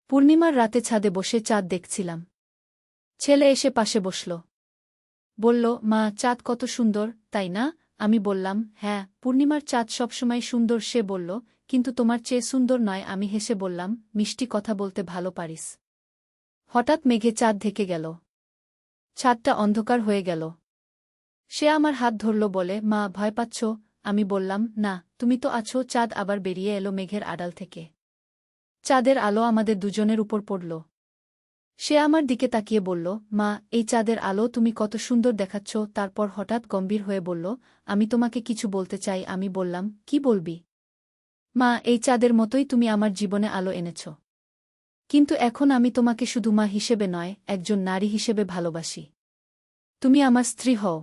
পূর্ণিমার রাতে ছাদে বসে চাঁদ দেখছিলাম। ছেলে এসে পাশে বসল। বলল, মা, চাঁদ কত সুন্দর, তাই না? আমি বললাম, হ্যাঁ, পূর্ণিমার চাঁদ সবসময় সুন্দর। সে বলল, কিন্তু তোমার চেয়ে সুন্দর নয়। আমি হেসে বললাম, মিষ্টি কথা বলতে ভালো পারিস। হঠাৎ মেঘে চাঁদ ঢেকে গেল। ছাদটা অন্ধকার হয়ে গেল। সে আমার হাত ধরল, বলে, মা, ভয় পাচ্ছ? আমি বললাম, না, তুমি তো আছো। চাঁদ আবার বেরিয়ে এলো মেঘের আড়াল থেকে। চাঁদের আলো আমাদের দুজনের উপর পড়ল। সে আমার দিকে তাকিয়ে বলল, মা, এই চাঁদের আলো তুমি কত সুন্দর দেখাচ্ছ। তারপর হঠাৎ গম্ভীর হয়ে বলল, আমি তোমাকে কিছু বলতে চাই। আমি বললাম, কি বলবি? মা, এই চাঁদের মতোই তুমি আমার জীবনে আলো এনেছ। কিন্তু এখন আমি তোমাকে শুধু মা হিসেবে নয়, একজন নারী হিসেবে ভালোবাসি। তুমি আমার স্ত্রী হও।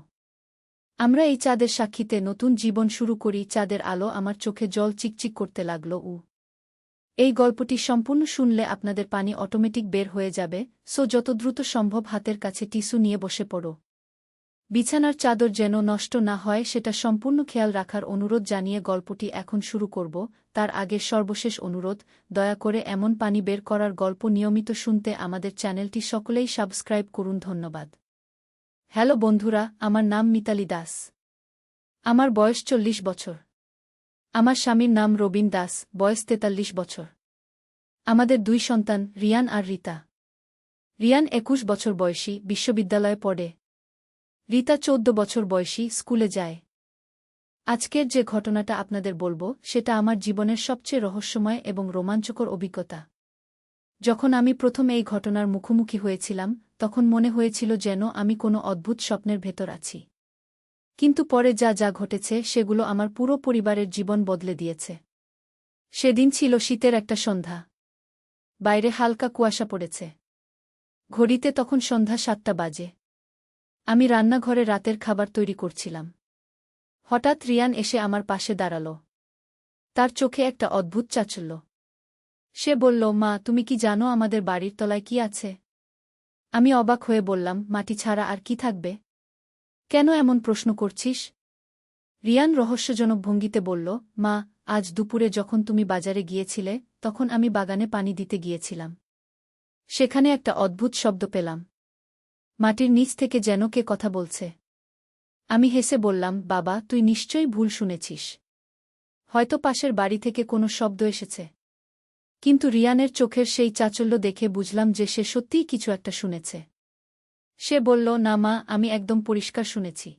আমরা এই চাঁদের সাক্ষীতে নতুন জীবন শুরু করি। চাঁদের আলো আমার চোখে জল চিকচিক করতে লাগল। এই গল্পটি সম্পূর্ণ শুনলে আপনাদের পানি অটোমেটিক বের হয়ে যাবে, সো যত দ্রুত সম্ভব হাতের কাছে টিস্যু নিয়ে বসে পড়ো। বিছানার চাদর যেন নষ্ট না হয় সেটা সম্পূর্ণ খেয়াল রাখার অনুরোধ জানিয়ে গল্পটি এখন শুরু করব। তার আগে সর্বশেষ অনুরোধ, দয়া করে এমন পানি বের করার গল্প নিয়মিত শুনতে আমাদের চ্যানেলটি সকলেই সাবস্ক্রাইব করুন। ধন্যবাদ। হ্যালো বন্ধুরা, আমার নাম মিতালি দাস। আমার বয়স 40 বছর। আমার স্বামীর নাম রবিন দাস, বয়স 43 বছর। আমাদের 2 সন্তান, রিয়ান আর রিতা। রিয়ান 21 বছর বয়সী, বিশ্ববিদ্যালয়ে পড়ে। রিতা 14 বছর বয়সী, স্কুলে যায়। আজকের যে ঘটনাটা আপনাদের বলবো সেটা আমার জীবনের সবচেয়ে রহস্যময় এবং রোমাঞ্চকর অভিজ্ঞতা। যখন আমি প্রথম এই ঘটনার মুখোমুখি হয়েছিলাম, তখন মনে হয়েছিল যেন আমি কোনো অদ্ভুত স্বপ্নের ভেতর আছি। কিন্তু পরে যা যা ঘটেছে সেগুলো আমার পুরো পরিবারের জীবন বদলে দিয়েছে। সেদিন ছিল শীতের একটা সন্ধ্যা। বাইরে হালকা কুয়াশা পড়েছে। ঘড়িতে তখন সন্ধ্যা 7টা বাজে। আমি রান্নাঘরে রাতের খাবার তৈরি করছিলাম। হঠাৎ রিয়ান এসে আমার পাশে দাঁড়াল। তার চোখে একটা অদ্ভুত চাঞ্চল্য। সে বলল, মা, তুমি কি জানো আমাদের বাড়ির তলায় কি আছে? আমি অবাক হয়ে বললাম, মাটি ছাড়া আর কি থাকবে? কেন এমন প্রশ্ন করছিস? রিয়ান রহস্যজনক ভঙ্গিতে বলল, মা, আজ দুপুরে যখন তুমি বাজারে গিয়েছিলে, তখন আমি বাগানে পানি দিতে গিয়েছিলাম। সেখানে একটা অদ্ভুত শব্দ পেলাম। মাটির নিচ থেকে যেন কে কথা বলছে। আমি হেসে বললাম, বাবা, তুই নিশ্চয়ই ভুল শুনেছিস। হয়তো পাশের বাড়ি থেকে কোনো শব্দ এসেছে। কিন্তু রিয়ানের চোখের সেই চাঞ্চল্য দেখে বুঝলাম যে সে সত্যিই কিছু একটা শুনেছে। সে বলল, না মা, আমি একদম পরিষ্কার শুনেছি।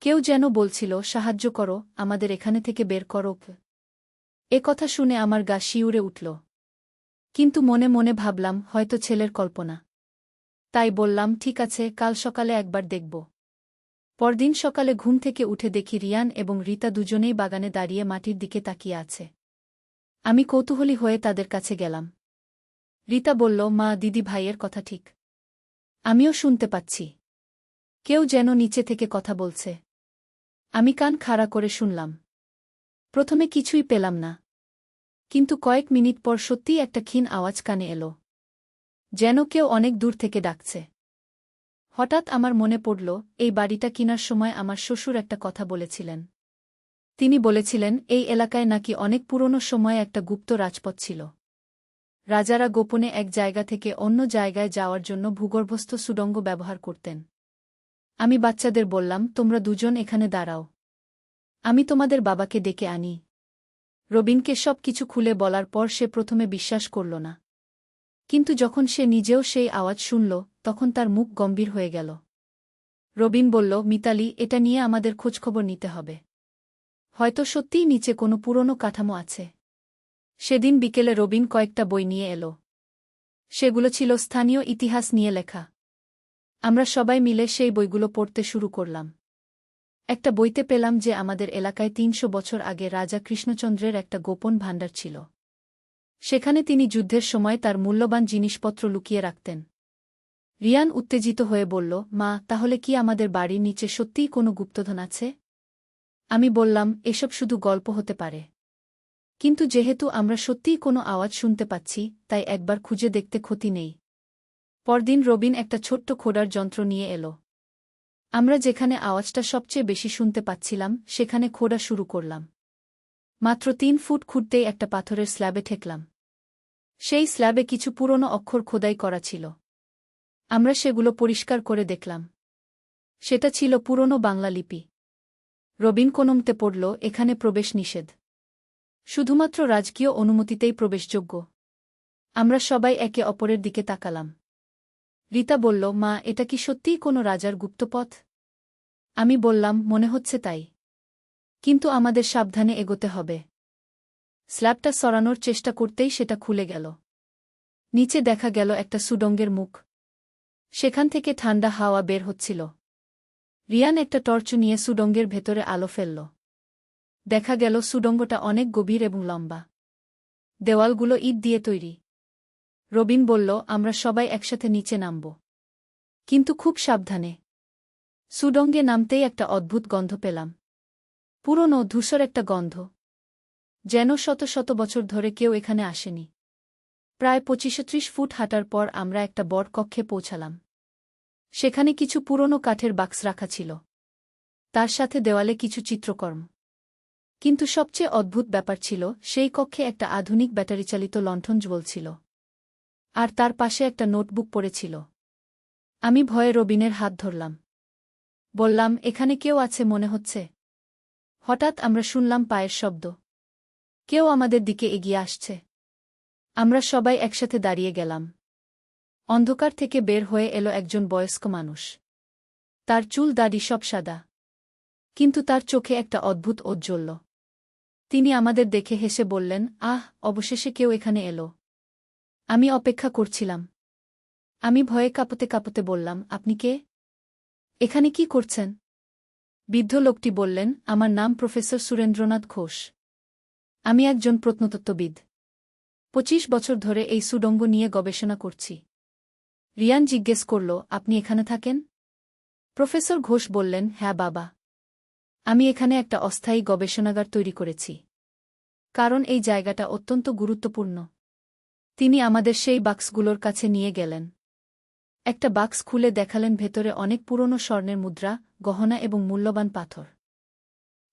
কেউ যেন বলছিল, সাহায্য করো, আমাদের এখানে থেকে বের করো। এ কথা শুনে আমার গা শিউরে উঠল। কিন্তু মনে মনে ভাবলাম, হয়তো ছেলের কল্পনা। তাই বললাম, ঠিক আছে, কাল সকালে একবার দেখব। পরদিন সকালে ঘুম থেকে উঠে দেখি রিয়ান এবং রিতা দুজনেই বাগানে দাঁড়িয়ে মাটির দিকে তাকিয়ে আছে। আমি কৌতূহলী হয়ে তাদের কাছে গেলাম। রিতা বলল, মা, দিদি ভাইয়ের কথা ঠিক। আমিও শুনতে পাচ্ছি। কেউ যেন নিচে থেকে কথা বলছে। আমি কান খাড়া করে শুনলাম। প্রথমে কিছুই পেলাম না। কিন্তু কয়েক মিনিট পর সত্যিই একটা ক্ষীণ আওয়াজ কানে এলো। যেন কেউ অনেক দূর থেকে ডাকছে। হঠাৎ আমার মনে পড়ল, এই বাড়িটা কিনার সময় আমার শ্বশুর একটা কথা বলেছিলেন। তিনি বলেছিলেন, এই এলাকায় নাকি অনেক পুরনো সময়ে একটা গুপ্ত রাজপথ ছিল। রাজারা গোপনে এক জায়গা থেকে অন্য জায়গায় যাওয়ার জন্য ভূগর্ভস্থ সুড়ঙ্গ ব্যবহার করতেন। আমি বাচ্চাদের বললাম, তোমরা দুজন এখানে দাঁড়াও। আমি তোমাদের বাবাকে ডেকে আনি। রবিনকে সব কিছু খুলে বলার পর সে প্রথমে বিশ্বাস করল না। কিন্তু যখন সে নিজেও সেই আওয়াজ শুনল, তখন তার মুখ গম্ভীর হয়ে গেল। রবিন বলল, মিতালি, এটা নিয়ে আমাদের খোঁজখবর নিতে হবে। হয়তো সত্যিই নিচে কোনো পুরনো কাঠামো আছে। সেদিন বিকেলে রবিন কয়েকটা বই নিয়ে এলো। সেগুলো ছিল স্থানীয় ইতিহাস নিয়ে লেখা। আমরা সবাই মিলে সেই বইগুলো পড়তে শুরু করলাম। একটা বইতে পেলাম যে আমাদের এলাকায় 300 বছর আগে রাজা কৃষ্ণচন্দ্রের একটা গোপন ভাণ্ডার ছিল। সেখানে তিনি যুদ্ধের সময় তার মূল্যবান জিনিসপত্র লুকিয়ে রাখতেন। রিয়ান উত্তেজিত হয়ে বলল, মা, তাহলে কি আমাদের বাড়ির নিচে সত্যিই কোনো গুপ্তধন আছে? আমি বললাম, এসব শুধু গল্প হতে পারে। কিন্তু যেহেতু আমরা সত্যিই কোনো আওয়াজ শুনতে পাচ্ছি, তাই একবার খুঁজে দেখতে ক্ষতি নেই। পরদিন রবিন একটা ছোট্ট খোঁড়ার যন্ত্র নিয়ে এলো। আমরা যেখানে আওয়াজটা সবচেয়ে বেশি শুনতে পাচ্ছিলাম সেখানে খোঁড়া শুরু করলাম। মাত্র 3 ফুট খুঁড়তেই একটা পাথরের স্ল্যাবে ঠেকলাম। সেই স্ল্যাবে কিছু পুরনো অক্ষর খোদাই করা ছিল। আমরা সেগুলো পরিষ্কার করে দেখলাম। সেটা ছিল পুরনো বাংলা লিপি। রবিন কোনমতে পড়ল, এখানে প্রবেশ নিষেধ। শুধুমাত্র রাজকীয় অনুমতিতেই প্রবেশযোগ্য। আমরা সবাই একে অপরের দিকে তাকালাম। রীতা বলল, মা, এটা কি সত্যিই কোনো রাজার গুপ্তপথ? আমি বললাম, মনে হচ্ছে তাই। কিন্তু আমাদের সাবধানে এগোতে হবে। স্ল্যাবটা সরানোর চেষ্টা করতেই সেটা খুলে গেল। নিচে দেখা গেল একটা সুডঙ্গের মুখ। সেখান থেকে ঠান্ডা হাওয়া বের হচ্ছিল। রিয়ান একটা টর্চ নিয়ে সুডঙ্গের ভেতরে আলো ফেলল। দেখা গেল সুডঙ্গটা অনেক গভীর এবং লম্বা। দেওয়ালগুলো ইট দিয়ে তৈরি। রবিন বলল, আমরা সবাই একসাথে নিচে নামব। কিন্তু খুব সাবধানে। সুডঙ্গে নামতেই একটা অদ্ভুত গন্ধ পেলাম। পুরনো ধূসর একটা গন্ধ। যেন শত শত বছর ধরে কেউ এখানে আসেনি। প্রায় 25-30 ফুট হাঁটার পর আমরা একটা বড় কক্ষে পৌঁছালাম। সেখানে কিছু পুরনো কাঠের বাক্স রাখা ছিল। তার সাথে দেওয়ালে কিছু চিত্রকর্ম। কিন্তু সবচেয়ে অদ্ভুত ব্যাপার ছিল, সেই কক্ষে একটা আধুনিক ব্যাটারিচালিত লণ্ঠন জ্বলছিল। আর তার পাশে একটা নোটবুক পড়েছিল। আমি ভয়ে রবিনের হাত ধরলাম। বললাম, এখানে কেউ আছে মনে হচ্ছে। হঠাৎ আমরা শুনলাম পায়ের শব্দ। কেউ আমাদের দিকে এগিয়ে আসছে। আমরা সবাই একসাথে দাঁড়িয়ে গেলাম। অন্ধকার থেকে বের হয়ে এলো একজন বয়স্ক মানুষ। তার চুল দাড়ি সব সাদা। কিন্তু তার চোখে একটা অদ্ভুত ঔজ্জ্বল্য। তিনি আমাদের দেখে হেসে বললেন, আহ, অবশেষে কেউ এখানে এলো। আমি অপেক্ষা করছিলাম। আমি ভয়ে কাঁপতে কাঁপতে বললাম, আপনি কে? এখানে কি করছেন? বৃদ্ধ লোকটি বললেন, আমার নাম প্রফেসর সুরেন্দ্রনাথ ঘোষ। আমি একজন প্রত্নতত্ত্ববিদ। 25 বছর ধরে এই সুডঙ্গ নিয়ে গবেষণা করছি। রিয়ান জিজ্ঞেস করল, আপনি এখানে থাকেন? প্রফেসর ঘোষ বললেন, হ্যাঁ বাবা। আমি এখানে একটা অস্থায়ী গবেষণাগার তৈরি করেছি। কারণ এই জায়গাটা অত্যন্ত গুরুত্বপূর্ণ। তিনি আমাদের সেই বাক্সগুলোর কাছে নিয়ে গেলেন। একটা বাক্স খুলে দেখালেন ভেতরে অনেক পুরনো স্বর্ণের মুদ্রা, গহনা এবং মূল্যবান পাথর।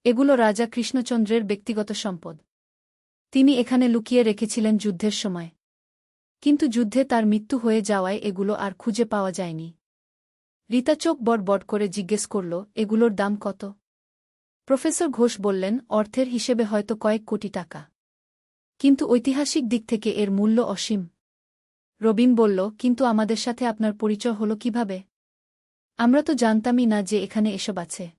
এগুলো রাজা কৃষ্ণচন্দ্রের ব্যক্তিগত সম্পদ। তিনি এখানে লুকিয়ে রেখেছিলেন যুদ্ধের সময়। কিন্তু যুদ্ধে তার মৃত্যু হয়ে যাওয়ায় এগুলো আর খুঁজে পাওয়া যায়নি। রীতা চোখ বড় করে জিজ্ঞেস করল, এগুলোর দাম কত? প্রফেসর ঘোষ বললেন, অর্থের হিসেবে হয়তো কয়েক কোটি টাকা। কিন্তু ঐতিহাসিক দিক থেকে এর মূল্য অসীম। রবিন বলল, কিন্তু আমাদের সাথে আপনার পরিচয় হলো কিভাবে? আমরা তো জানতামই না যে এখানে এসব আছে।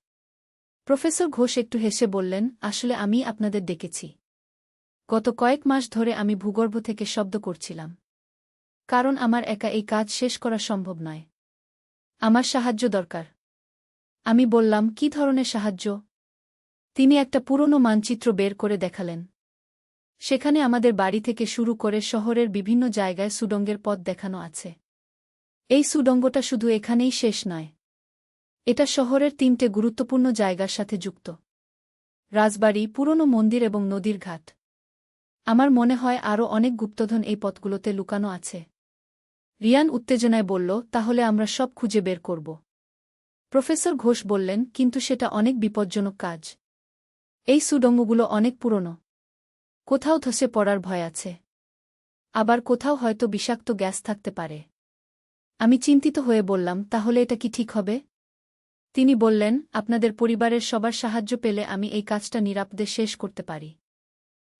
প্রফেসর ঘোষ একটু হেসে বললেন, আসলে আমি আপনাদের ডেকেছি। গত কয়েক মাস ধরে আমি ভূগর্ভ থেকে শব্দ করছিলাম। কারণ আমার একা এই কাজ শেষ করা সম্ভব নয়। আমার সাহায্য দরকার। আমি বললাম, কি ধরনের সাহায্য? তিনি একটা পুরনো মানচিত্র বের করে দেখালেন। সেখানে আমাদের বাড়ি থেকে শুরু করে শহরের বিভিন্ন জায়গায় সুডঙ্গের পথ দেখানো আছে। এই সুডঙ্গটা শুধু এখানেই শেষ নয়। এটা শহরের 3টে গুরুত্বপূর্ণ জায়গার সাথে যুক্ত। রাজবাড়ি, পুরনো মন্দির এবং নদীর ঘাট। আমার মনে হয় আরও অনেক গুপ্তধন এই পথগুলোতে লুকানো আছে। রিয়ান উত্তেজনায় বলল, তাহলে আমরা সব খুঁজে বের করব। প্রফেসর ঘোষ বললেন, কিন্তু সেটা অনেক বিপজ্জনক কাজ। এই সুডঙ্গগুলো অনেক পুরনো। কোথাও ধসে পড়ার ভয় আছে। আবার কোথাও হয়তো বিষাক্ত গ্যাস থাকতে পারে। আমি চিন্তিত হয়ে বললাম, তাহলে এটা কি ঠিক হবে? তিনি বললেন, আপনাদের পরিবারের সবার সাহায্য পেলে আমি এই কাজটা নিরাপদে শেষ করতে পারি।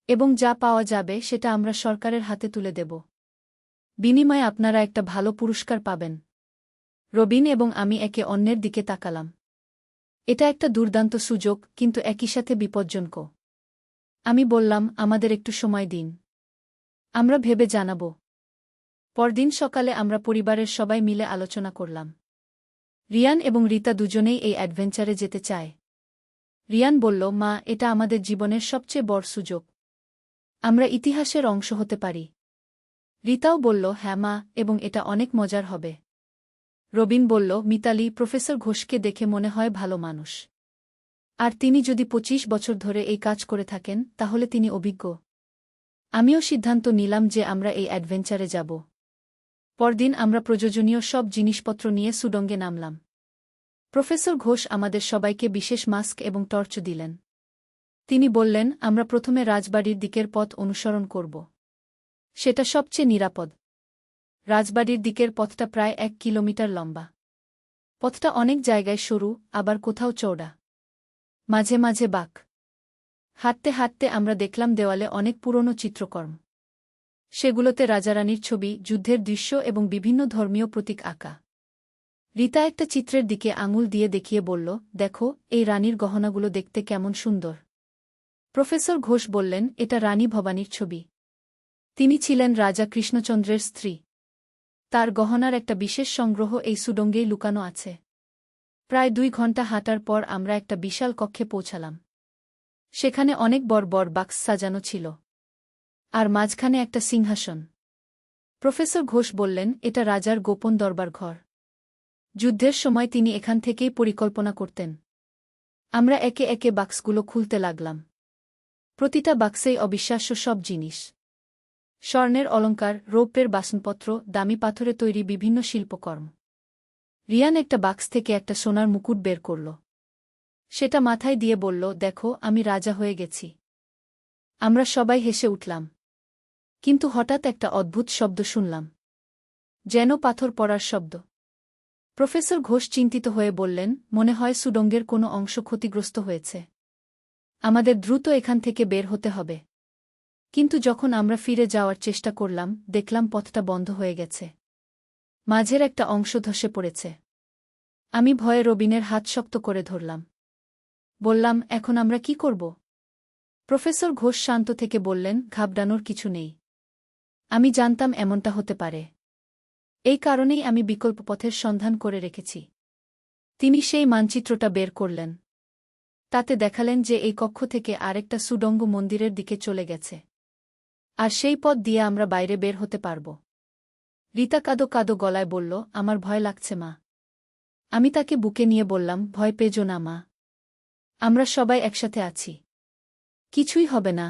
এবং যা পাওয়া যাবে সেটা আমরা সরকারের হাতে তুলে দেব। বিনিময়ে আপনারা একটা ভালো পুরস্কার পাবেন। রবিন এবং আমি একে অন্যের দিকে তাকালাম। এটা একটা দুর্দান্ত সুযোগ, কিন্তু একই সাথে বিপজ্জনক। আমি বললাম, আমাদের একটু সময় দিন। আমরা ভেবে জানাব। পরদিন সকালে আমরা পরিবারের সবাই মিলে আলোচনা করলাম। রিয়ান এবং রীতা দুজনেই এই অ্যাডভেঞ্চারে যেতে চায়। রিয়ান বলল, মা, এটা আমাদের জীবনের সবচেয়ে বড় সুযোগ। আমরা ইতিহাসের অংশ হতে পারি। রীতাও বলল, হ্যাঁ মা, এবং এটা অনেক মজার হবে। রবিন বলল, মিতালি, প্রফেসর ঘোষকে দেখে মনে হয় ভালো মানুষ। আর তিনি যদি 25 বছর ধরে এই কাজ করে থাকেন, তাহলে তিনি অভিজ্ঞ। আমিও সিদ্ধান্ত নিলাম যে আমরা এই অ্যাডভেঞ্চারে যাব। পরদিন আমরা প্রয়োজনীয় সব জিনিসপত্র নিয়ে সুডঙ্গে নামলাম। প্রফেসর ঘোষ আমাদের সবাইকে বিশেষ মাস্ক এবং টর্চ দিলেন। তিনি বললেন, আমরা প্রথমে রাজবাড়ির দিকের পথ অনুসরণ করব। সেটা সবচেয়ে নিরাপদ। রাজবাড়ির দিকের পথটা প্রায় 1 কিলোমিটার লম্বা। পথটা অনেক জায়গায় সরু, আবার কোথাও চওড়া। মাঝে মাঝে বাঁক। হাঁটতে হাঁটতে আমরা দেখলাম দেওয়ালে অনেক পুরনো চিত্রকর্ম। সেগুলোতে রাজারানীর ছবি, যুদ্ধের দৃশ্য এবং বিভিন্ন ধর্মীয় প্রতীক আঁকা। রীতা একটা চিত্রের দিকে আঙুল দিয়ে দেখিয়ে বলল, দেখো, এই রানীর গহনাগুলো দেখতে কেমন সুন্দর। প্রফেসর ঘোষ বললেন, এটা রানী ভবানীর ছবি। তিনি ছিলেন রাজা কৃষ্ণচন্দ্রের স্ত্রী। তার গহনার একটা বিশেষ সংগ্রহ এই সুডঙ্গেই লুকানো আছে। প্রায় 2 ঘণ্টা হাঁটার পর আমরা একটা বিশাল কক্ষে পৌঁছালাম। সেখানে অনেক বড় বড় বাক্স সাজানো ছিল। আর মাঝখানে একটা সিংহাসন। প্রফেসর ঘোষ বললেন, এটা রাজার গোপন দরবার ঘর। যুদ্ধের সময় তিনি এখান থেকেই পরিকল্পনা করতেন। আমরা একে একে বাক্সগুলো খুলতে লাগলাম। প্রতিটা বাক্সেই অবিশ্বাস্য সব জিনিস। স্বর্ণের অলংকার, রৌপ্যের বাসনপত্র, দামি পাথরে তৈরি বিভিন্ন শিল্পকর্ম। রিয়ান একটা বাক্স থেকে একটা সোনার মুকুট বের করল। সেটা মাথায় দিয়ে বলল, দেখো, আমি রাজা হয়ে গেছি। আমরা সবাই হেসে উঠলাম। কিন্তু হঠাৎ একটা অদ্ভুত শব্দ শুনলাম। যেন পাথর পড়ার শব্দ। প্রফেসর ঘোষ চিন্তিত হয়ে বললেন, মনে হয় সুডঙ্গের কোনো অংশ ক্ষতিগ্রস্ত হয়েছে। আমাদের দ্রুত এখান থেকে বের হতে হবে। কিন্তু যখন আমরা ফিরে যাওয়ার চেষ্টা করলাম, দেখলাম পথটা বন্ধ হয়ে গেছে। মাঝের একটা অংশ ধসে পড়েছে। আমি ভয়ে রবিনের হাত শক্ত করে ধরলাম। বললাম, এখন আমরা কি করব? প্রফেসর ঘোষ শান্ত থেকে বললেন, ঘাবড়ানোর কিছু নেই। আমি জানতাম এমনটা হতে পারে। এই কারণেই আমি বিকল্প পথের সন্ধান করে রেখেছি। তিনি সেই মানচিত্রটা বের করলেন। তাতে দেখালেন যে এই কক্ষ থেকে আরেকটা সুডঙ্গ মন্দিরের দিকে চলে গেছে। আর সেই পথ দিয়ে আমরা বাইরে বের হতে পারব। রীতা কাঁদো কাঁদো গলায় বলল, আমার ভয় লাগছে মা। আমি তাকে বুকে নিয়ে বললাম, ভয় পেজো না মা। আমরা সবাই একসাথে আছি। কিছুই হবে না।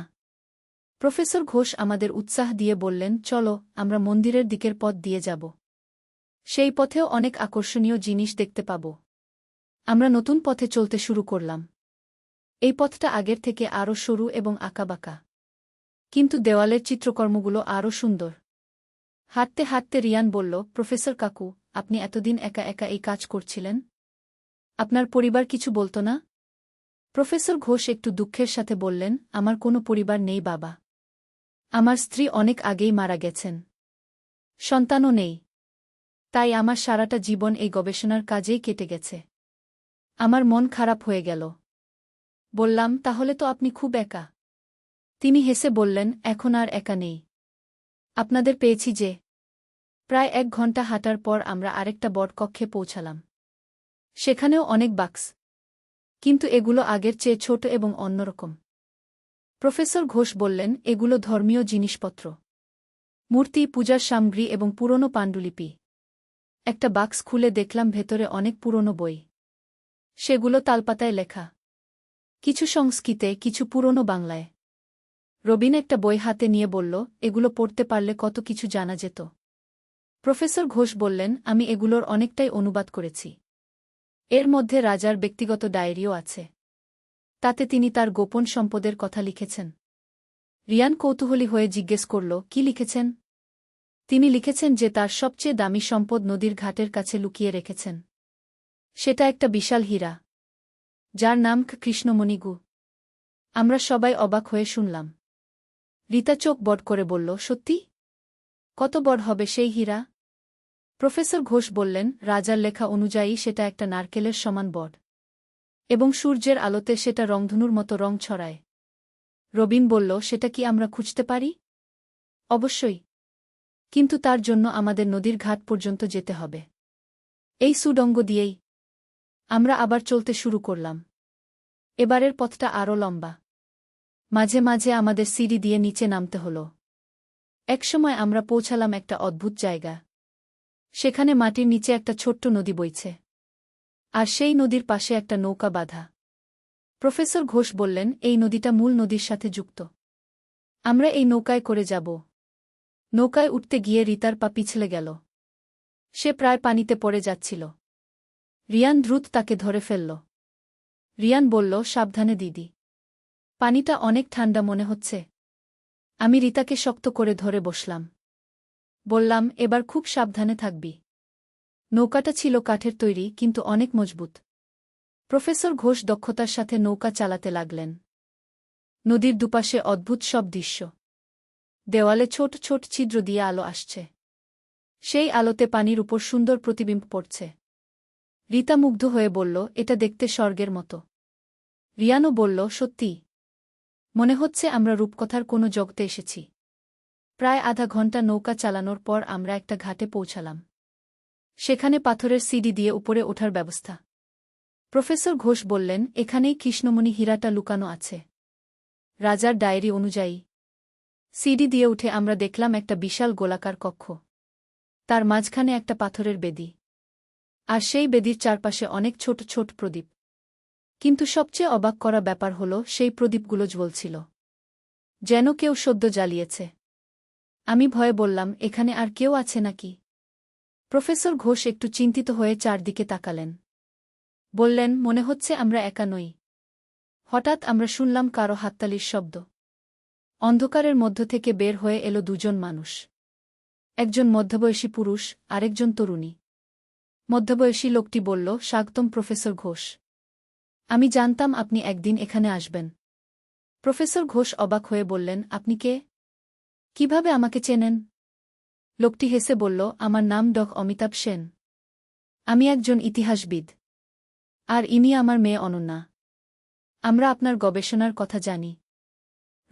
প্রফেসর ঘোষ আমাদের উৎসাহ দিয়ে বললেন, চলো, আমরা মন্দিরের দিকের পথ দিয়ে যাব। সেই পথেও অনেক আকর্ষণীয় জিনিস দেখতে পাব। আমরা নতুন পথে চলতে শুরু করলাম। এই পথটা আগের থেকে আরও সরু এবং আঁকাবাঁকা। কিন্তু দেওয়ালের চিত্রকর্মগুলো আরও সুন্দর। হাঁটতে হাঁটতে রিয়ান বলল, প্রফেসর কাকু, আপনি এতদিন একা একা এই কাজ করছিলেন? আপনার পরিবার কিছু বলতো না? প্রফেসর ঘোষ একটু দুঃখের সাথে বললেন, আমার কোনো পরিবার নেই বাবা। আমার স্ত্রী অনেক আগেই মারা গেছেন। সন্তানও নেই। তাই আমার সারাটা জীবন এই গবেষণার কাজেই কেটে গেছে। আমার মন খারাপ হয়ে গেল। বললাম, তাহলে তো আপনি খুব একা। তিনি হেসে বললেন, এখন আর একা নেই। আপনাদের পেয়েছি যে। প্রায় 1 ঘণ্টা হাঁটার পর আমরা আরেকটা বড় কক্ষে পৌঁছালাম। সেখানেও অনেক বাক্স। কিন্তু এগুলো আগের চেয়ে ছোট এবং অন্যরকম। প্রফেসর ঘোষ বললেন, এগুলো ধর্মীয় জিনিসপত্র। মূর্তি, পূজার সামগ্রী এবং পুরনো পাণ্ডুলিপি। একটা বাক্স খুলে দেখলাম ভেতরে অনেক পুরনো বই। সেগুলো তালপাতায় লেখা। কিছু সংস্কৃতে, কিছু পুরনো বাংলায়। রবিন একটা বই হাতে নিয়ে বলল, এগুলো পড়তে পারলে কত কিছু জানা যেত। প্রফেসর ঘোষ বললেন, আমি এগুলোর অনেকটাই অনুবাদ করেছি। এর মধ্যে রাজার ব্যক্তিগত ডায়েরিও আছে। তাতে তিনি তার গোপন সম্পদের কথা লিখেছেন। রিয়ান কৌতূহলী হয়ে জিজ্ঞেস করল, কি লিখেছেন? তিনি লিখেছেন যে তার সবচেয়ে দামি সম্পদ নদীর ঘাটের কাছে লুকিয়ে রেখেছেন। সেটা একটা বিশাল হীরা, যার নাম কৃষ্ণমণিগু। আমরা সবাই অবাক হয়ে শুনলাম। রীতা চোখ বড় করে বলল, সত্যি? কত বড় হবে সেই হীরা? প্রফেসর ঘোষ বললেন, রাজার লেখা অনুযায়ী সেটা একটা নারকেলের সমান বড়। এবং সূর্যের আলোতে সেটা রংধনুর মতো রং ছড়ায়। রবিন বলল, সেটা কি আমরা খুঁজতে পারি? অবশ্যই। কিন্তু তার জন্য আমাদের নদীর ঘাট পর্যন্ত যেতে হবে। এই সুডঙ্গ দিয়েই। আমরা আবার চলতে শুরু করলাম। এবারের পথটা আরও লম্বা। মাঝে মাঝে আমাদের সিঁড়ি দিয়ে নিচে নামতে হলো। একসময় আমরা পৌঁছালাম একটা অদ্ভুত জায়গা। সেখানে মাটির নিচে একটা ছোট্ট নদী বইছে। আর সেই নদীর পাশে একটা নৌকা বাঁধা। প্রফেসর ঘোষ বললেন, এই নদীটা মূল নদীর সাথে যুক্ত। আমরা এই নৌকায় করে যাব। নৌকায় উঠতে গিয়ে রীতার পা পিছলে গেল। সে প্রায় পানিতে পড়ে যাচ্ছিল। রিয়ান দ্রুত তাকে ধরে ফেলল। রিয়ান বলল, সাবধানে দিদি। পানিটা অনেক ঠান্ডা মনে হচ্ছে। আমি রিতাকে শক্ত করে ধরে বসলাম। বললাম, এবার খুব সাবধানে থাকবি। নৌকাটা ছিল কাঠের তৈরি, কিন্তু অনেক মজবুত। প্রফেসর ঘোষ দক্ষতার সাথে নৌকা চালাতে লাগলেন। নদীর দুপাশে অদ্ভুত সব দৃশ্য। দেওয়ালে ছোট ছোট ছিদ্র দিয়ে আলো আসছে। সেই আলোতে পানির উপর সুন্দর প্রতিবিম্ব পড়ছে। রিতা মুগ্ধ হয়ে বলল, এটা দেখতে স্বর্গের মতো। রিয়ানও বলল, সত্যি। মনে হচ্ছে আমরা রূপকথার কোনো জগতে এসেছি। প্রায় আধা ঘণ্টা নৌকা চালানোর পর আমরা একটা ঘাটে পৌঁছালাম। সেখানে পাথরের সিঁড়ি দিয়ে উপরে ওঠার ব্যবস্থা। প্রফেসর ঘোষ বললেন, এখানেই কৃষ্ণমণি হীরাটা লুকানো আছে। রাজার ডায়েরি অনুযায়ী। সিঁড়ি দিয়ে উঠে আমরা দেখলাম একটা বিশাল গোলাকার কক্ষ। তার মাঝখানে একটা পাথরের বেদি। আর সেই বেদির চারপাশে অনেক ছোট ছোট প্রদীপ। কিন্তু সবচেয়ে অবাক করা ব্যাপার হল, সেই প্রদীপগুলো জ্বলছিল যেন কেউ সদ্য জ্বালিয়েছে। আমি ভয়ে বললাম, এখানে আর কেউ আছে নাকি? প্রফেসর ঘোষ একটু চিন্তিত হয়ে চারদিকে তাকালেন। বললেন, মনে হচ্ছে আমরা একা নই। হঠাৎ আমরা শুনলাম কারো হাততালির শব্দ। অন্ধকারের মধ্য থেকে বের হয়ে এলো দুজন মানুষ। একজন মধ্যবয়সী পুরুষ, আরেকজন তরুণী। মধ্যবয়সী লোকটি বলল, স্বাগতম প্রফেসর ঘোষ। আমি জানতাম আপনি একদিন এখানে আসবেন। প্রফেসর ঘোষ অবাক হয়ে বললেন, আপনি কে? কিভাবে আমাকে চেনেন? লোকটি হেসে বলল, আমার নাম অমিতাভ সেন। আমি একজন ইতিহাসবিদ। আর ইনি আমার মেয়ে অনন্যা। আমরা আপনার গবেষণার কথা জানি।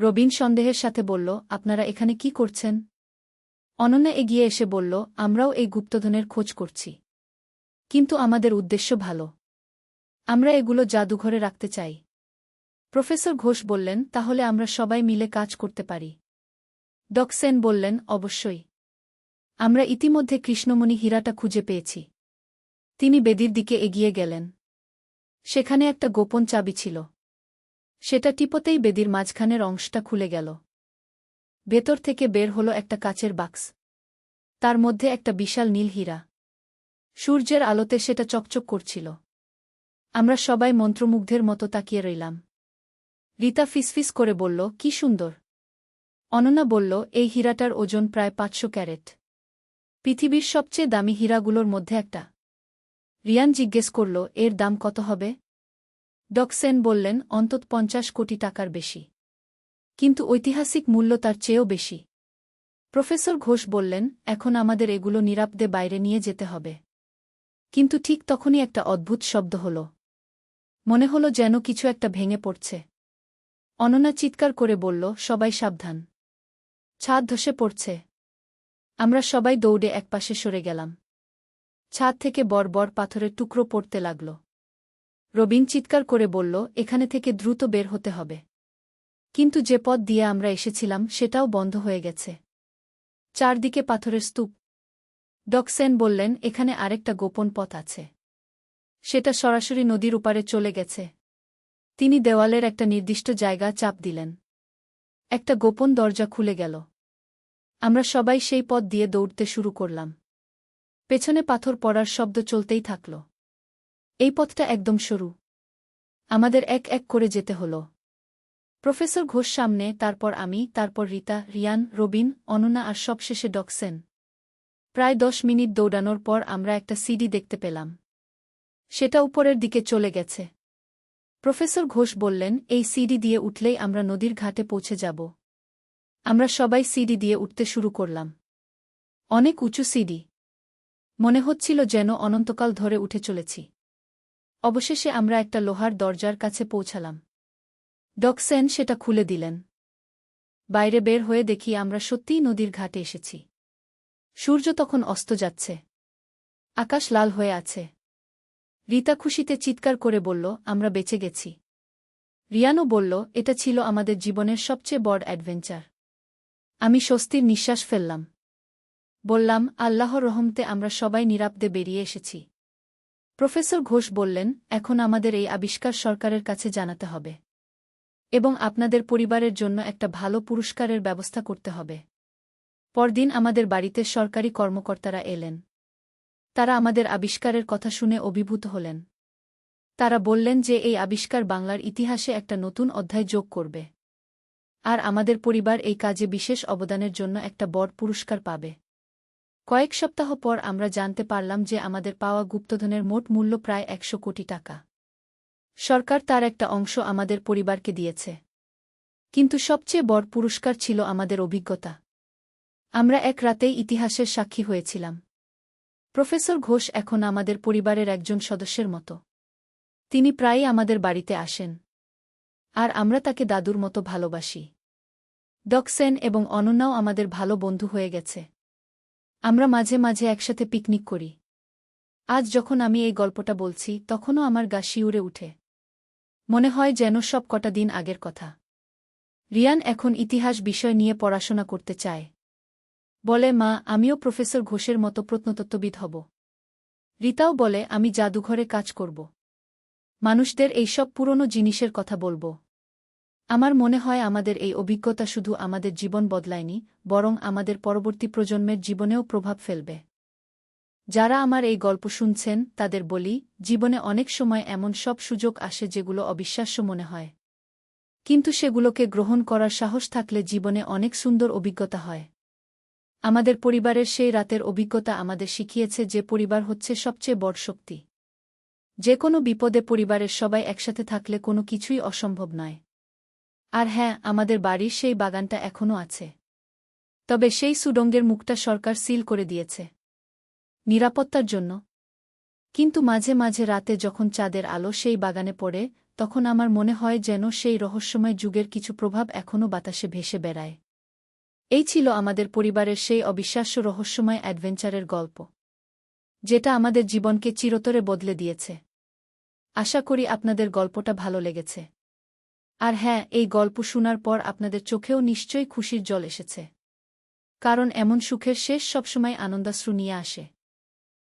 রবিন সন্দেহের সাথে বলল, আপনারা এখানে কি করছেন? অনন্যা এগিয়ে এসে বলল, আমরাও এই গুপ্তধনের খোঁজ করছি। কিন্তু আমাদের উদ্দেশ্য ভালো। আমরা এগুলো জাদুঘরে রাখতে চাই। প্রফেসর ঘোষ বললেন, তাহলে আমরা সবাই মিলে কাজ করতে পারি। সেন বললেন, অবশ্যই। আমরা ইতিমধ্যে কৃষ্ণমণি হীরাটা খুঁজে পেয়েছি। তিনি বেদির দিকে এগিয়ে গেলেন। সেখানে একটা গোপন চাবি ছিল। সেটা টিপতেই বেদির মাঝখানের অংশটা খুলে গেল। ভেতর থেকে বের হলো একটা কাচের বাক্স। তার মধ্যে একটা বিশাল নীল হীরা। সূর্যের আলোতে সেটা চকচক করছিল। আমরা সবাই মন্ত্রমুগ্ধের মতো তাকিয়ে রইলাম। রিতা ফিসফিস করে বলল, কি সুন্দর। অনন্যা বলল, এই হীরাটার ওজন প্রায় 500 ক্যারেট। পৃথিবীর সবচেয়ে দামি হীরাগুলোর মধ্যে একটা। রিয়ান জিজ্ঞেস করল, এর দাম কত হবে? সেন বললেন, অন্তত 50 কোটি টাকার বেশি। কিন্তু ঐতিহাসিক মূল্য তার চেয়েও বেশি। প্রফেসর ঘোষ বললেন, এখন আমাদের এগুলো নিরাপদে বাইরে নিয়ে যেতে হবে। কিন্তু ঠিক তখনই একটা অদ্ভুত শব্দ হল। মনে হল যেন কিছু একটা ভেঙে পড়ছে। অনন্যা চিৎকার করে বলল, সবাই সাবধান। ছাদ ধসে পড়ছে। আমরা সবাই দৌড়ে একপাশে সরে গেলাম। ছাদ থেকে বড় পাথরের টুকরো পড়তে লাগল। রবিন চিৎকার করে বলল, এখানে থেকে দ্রুত বের হতে হবে। কিন্তু যে পথ দিয়ে আমরা এসেছিলাম সেটাও বন্ধ হয়ে গেছে। চারদিকে পাথরের স্তূপ। সেন বললেন, এখানে আরেকটা গোপন পথ আছে। সেটা সরাসরি নদীর উপারে চলে গেছে। তিনি দেওয়ালের একটা নির্দিষ্ট জায়গা চাপ দিলেন। একটা গোপন দরজা খুলে গেল। আমরা সবাই সেই পথ দিয়ে দৌড়তে শুরু করলাম। পেছনে পাথর পড়ার শব্দ চলতেই থাকল। এই পথটা একদম সরু। আমাদের এক এক করে যেতে হল। প্রফেসর ঘোষ সামনে, তারপর আমি, তারপর রিতা, রিয়ান, রবিন, অনন্যা আর সবশেষে সেন। প্রায় 10 মিনিট দৌড়ানোর পর আমরা একটা সিঁড়ি দেখতে পেলাম। সেটা উপরের দিকে চলে গেছে। প্রফেসর ঘোষ বললেন, এই সিঁড়ি দিয়ে উঠলেই আমরা নদীর ঘাটে পৌঁছে যাব। আমরা সবাই সিঁড়ি দিয়ে উঠতে শুরু করলাম। অনেক উঁচু সিঁড়ি। মনে হচ্ছিল যেন অনন্তকাল ধরে উঠে চলেছি। অবশেষে আমরা একটা লোহার দরজার কাছে পৌঁছালাম। সেন সেটা খুলে দিলেন। বাইরে বের হয়ে দেখি আমরা সত্যিই নদীর ঘাটে এসেছি। সূর্য তখন অস্ত যাচ্ছে। আকাশ লাল হয়ে আছে। রিতা খুশিতে চিৎকার করে বলল, আমরা বেঁচে গেছি। রিয়ানও বলল, এটা ছিল আমাদের জীবনের সবচেয়ে বড় অ্যাডভেঞ্চার। আমি স্বস্তির নিঃশ্বাস ফেললাম। বললাম, আল্লাহর রহমতে আমরা সবাই নিরাপদে বেরিয়ে এসেছি। প্রফেসর ঘোষ বললেন, এখন আমাদের এই আবিষ্কার সরকারের কাছে জানাতে হবে। এবং আপনাদের পরিবারের জন্য একটা ভালো পুরস্কারের ব্যবস্থা করতে হবে। পরদিন আমাদের বাড়িতে সরকারি কর্মকর্তারা এলেন। তারা আমাদের আবিষ্কারের কথা শুনে অভিভূত হলেন। তারা বললেন যে এই আবিষ্কার বাংলার ইতিহাসে একটা নতুন অধ্যায় যোগ করবে। আর আমাদের পরিবার এই কাজে বিশেষ অবদানের জন্য একটা বড় পুরস্কার পাবে। কয়েক সপ্তাহ পর আমরা জানতে পারলাম যে আমাদের পাওয়া গুপ্তধনের মোট মূল্য প্রায় ১০০ কোটি টাকা। সরকার তার একটা অংশ আমাদের পরিবারকে দিয়েছে। কিন্তু সবচেয়ে বড় পুরস্কার ছিল আমাদের অভিজ্ঞতা। আমরা এক রাতেই ইতিহাসের সাক্ষী হয়েছিলাম। প্রফেসর ঘোষ এখন আমাদের পরিবারের একজন সদস্যের মতো। তিনি প্রায়ই আমাদের বাড়িতে আসেন। আর আমরা তাকে দাদুর মতো ভালোবাসি। ডক সেন এবং অনন্যাও আমাদের ভালো বন্ধু হয়ে গেছে। আমরা মাঝে মাঝে একসাথে পিকনিক করি। আজ যখন আমি এই গল্পটা বলছি তখনও আমার গা শিউরে উঠে। মনে হয় যেন সব কটা দিন আগের কথা। রিয়ান এখন ইতিহাস বিষয় নিয়ে পড়াশোনা করতে চায়। বলে, মা, আমিও প্রফেসর ঘোষের মতো প্রত্নতত্ত্ববিদ হব। রিতাও বলে, আমি জাদুঘরে কাজ করব। মানুষদের এই সব পুরনো জিনিসের কথা বলবো। আমার মনে হয় আমাদের এই অভিজ্ঞতা শুধু আমাদের জীবন বদলায়নি, বরং আমাদের পরবর্তী প্রজন্মের জীবনেও প্রভাব ফেলবে। যারা আমার এই গল্প শুনছেন তাদের বলি, জীবনে অনেক সময় এমন সব সুযোগ আসে যেগুলো অবিশ্বাস্য মনে হয়। কিন্তু সেগুলোকে গ্রহণ করার সাহস থাকলে জীবনে অনেক সুন্দর অভিজ্ঞতা হয়। আমাদের পরিবারের সেই রাতের অভিজ্ঞতা আমাদের শিখিয়েছে যে পরিবার হচ্ছে সবচেয়ে বড় শক্তি। যে কোনো বিপদে পরিবারের সবাই একসাথে থাকলে কোনো কিছুই অসম্ভব নয়। আর হ্যাঁ, আমাদের বাড়ির সেই বাগানটা এখনও আছে। তবে সেই সুড়ঙ্গের মুখটা সরকার সিল করে দিয়েছে নিরাপত্তার জন্য। কিন্তু মাঝে মাঝে রাতে যখন চাঁদের আলো সেই বাগানে পড়ে, তখন আমার মনে হয় যেন সেই রহস্যময় যুগের কিছু প্রভাব এখনও বাতাসে ভেসে বেড়ায়। এই ছিল আমাদের পরিবারের সেই অবিশ্বাস্য রহস্যময় অ্যাডভেঞ্চারের গল্প, যেটা আমাদের জীবনকে চিরতরে বদলে দিয়েছে। আশা করি আপনাদের গল্পটা ভালো লেগেছে। আর হ্যাঁ, এই গল্প শোনার পর আপনাদের চোখেও নিশ্চয়ই খুশির জল এসেছে। কারণ এমন সুখের শেষ সবসময় আনন্দাশ্রু নিয়ে আসে।